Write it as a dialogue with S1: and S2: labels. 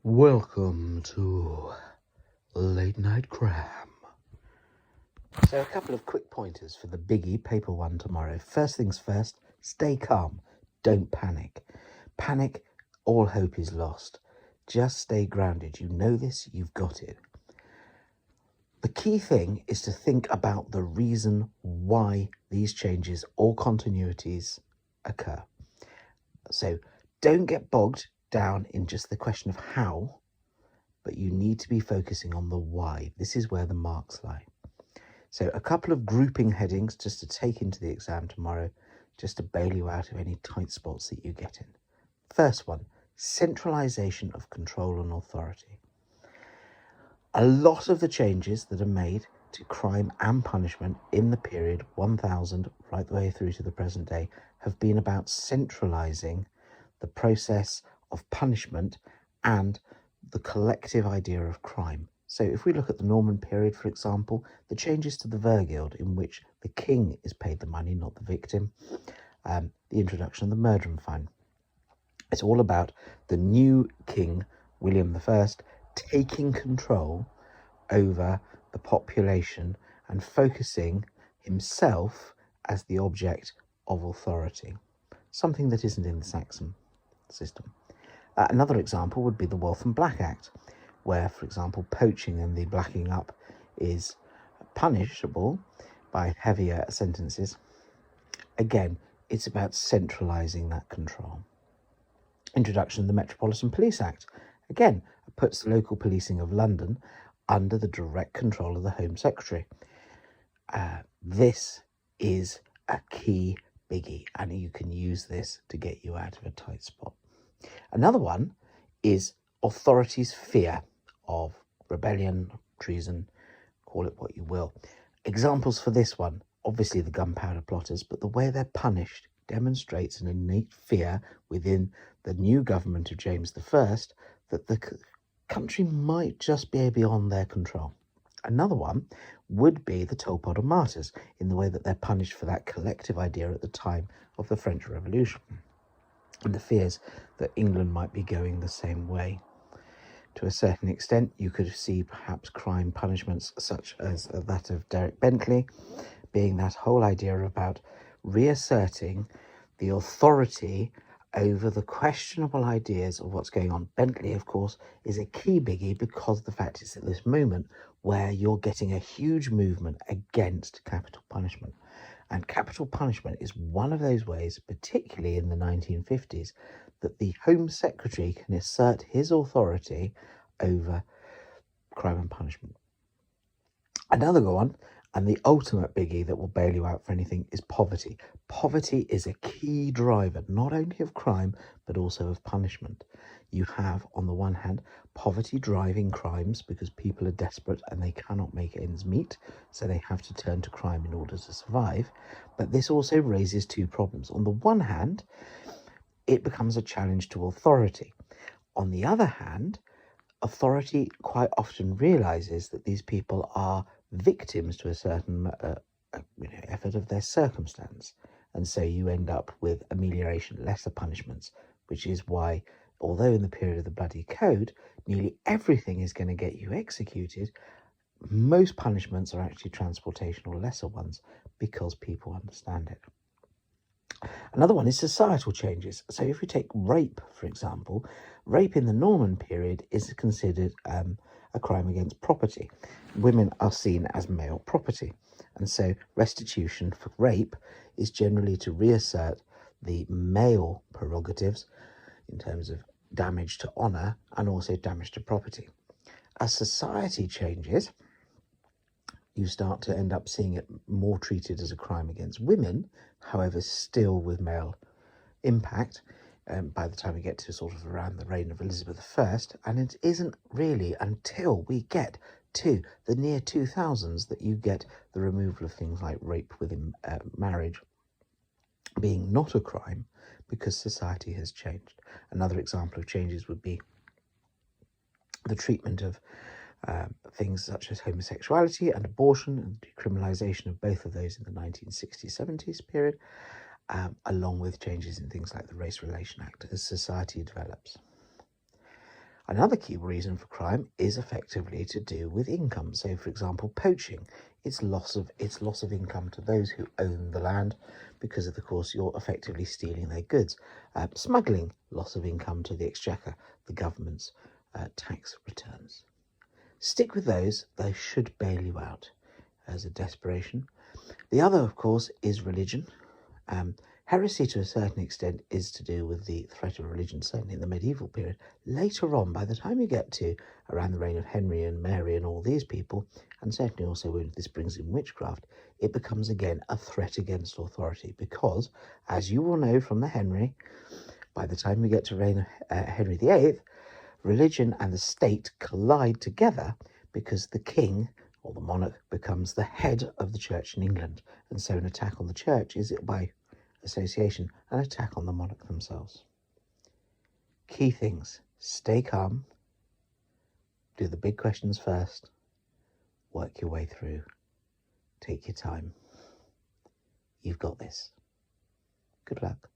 S1: Welcome to Late Night Cram. So a couple of quick pointers for the biggie paper one tomorrow. First things first, stay calm. Don't panic. Panic, all hope is lost. Just stay grounded. You know this, you've got it. The key thing is to think about the reason why these changes or continuities occur. So don't get bogged down in just the question of how, but you need to be focusing on the why. This is where the marks lie. So a couple of grouping headings just to take into the exam tomorrow, just to bail you out of any tight spots that you get in. First one, centralisation of control and authority. A lot of the changes that are made to crime and punishment in the period 1000 right the way through to the present day have been about centralising the process of punishment and the collective idea of crime. So if we look at the Norman period, for example, the changes to the Vergild, in which the king is paid the money, not the victim, the introduction of the murder fine. It's all about the new king, William I, taking control over the population and focusing himself as the object of authority, something that isn't in the Saxon system. Another example would be the Waltham Black Act, where, for example, poaching and the blacking up is punishable by heavier sentences. Again, it's about centralising that control. Introduction of the Metropolitan Police Act, again, puts the local policing of London under the direct control of the Home Secretary. This is a key biggie, and you can use this to get you out of a tight spot. Another one is authorities' fear of rebellion, treason, call it what you will. Examples for this one, obviously the gunpowder plotters, but the way they're punished demonstrates an innate fear within the new government of James I that the country might just be beyond their control. Another one would be the Tolpot martyrs, in the way that they're punished for that collective idea at the time of the French Revolution, and the fears that England might be going the same way. To a certain extent, you could see perhaps crime punishments such as that of Derek Bentley, being that whole idea about reasserting the authority over the questionable ideas of what's going on. Bentley, of course, is a key biggie because the fact is at this moment where you're getting a huge movement against capital punishment. And capital punishment is one of those ways, particularly in the 1950s, that the Home Secretary can assert his authority over crime and punishment. Another one, and the ultimate biggie that will bail you out for anything, is poverty. Poverty is a key driver, not only of crime, but also of punishment. You have, on the one hand, poverty driving crimes because people are desperate and they cannot make ends meet, so they have to turn to crime in order to survive. But this also raises two problems. On the one hand, it becomes a challenge to authority. On the other hand, authority quite often realizes that these people are victims to a certain effort of their circumstance, and so you end up with amelioration, lesser punishments, which is why, although in the period of the Bloody Code nearly everything is going to get you executed, most punishments are actually transportation or lesser ones because people understand it. Another one is societal changes. So if we take rape, for example, rape in the Norman period is considered a crime against property. Women are seen as male property. And so restitution for rape is generally to reassert the male prerogatives in terms of damage to honour and also damage to property. As society changes, you start to end up seeing it more treated as a crime against women, however, still with male impact by the time we get to sort of around the reign of Elizabeth I. And it isn't really until we get to the near 2000s that you get the removal of things like rape within marriage being not a crime because society has changed. Another example of changes would be the treatment of things such as homosexuality and abortion, and decriminalisation of both of those in the 1960s-70s period, along with changes in things like the Race Relation Act as society develops. Another key reason for crime is effectively to do with income. So, for example, poaching, it's loss of income to those who own the land, because of course you're effectively stealing their goods. Smuggling, loss of income to the exchequer, the government's tax returns. Stick with those; they should bail you out as a desperation. The other, of course, is religion. Heresy, to a certain extent, is to do with the threat of religion, certainly in the medieval period. Later on, by the time you get to around the reign of Henry and Mary and all these people, and certainly also when this brings in witchcraft, it becomes again a threat against authority, because, as you will know from the Henry, by the time we get to reign of Henry VIII, religion and the state collide together, because the king or the monarch becomes the head of the church in England, and so an attack on the church is, by association, an attack on the monarch themselves. Key things: stay calm, do the big questions first, work your way through, take your time. You've got this. Good luck.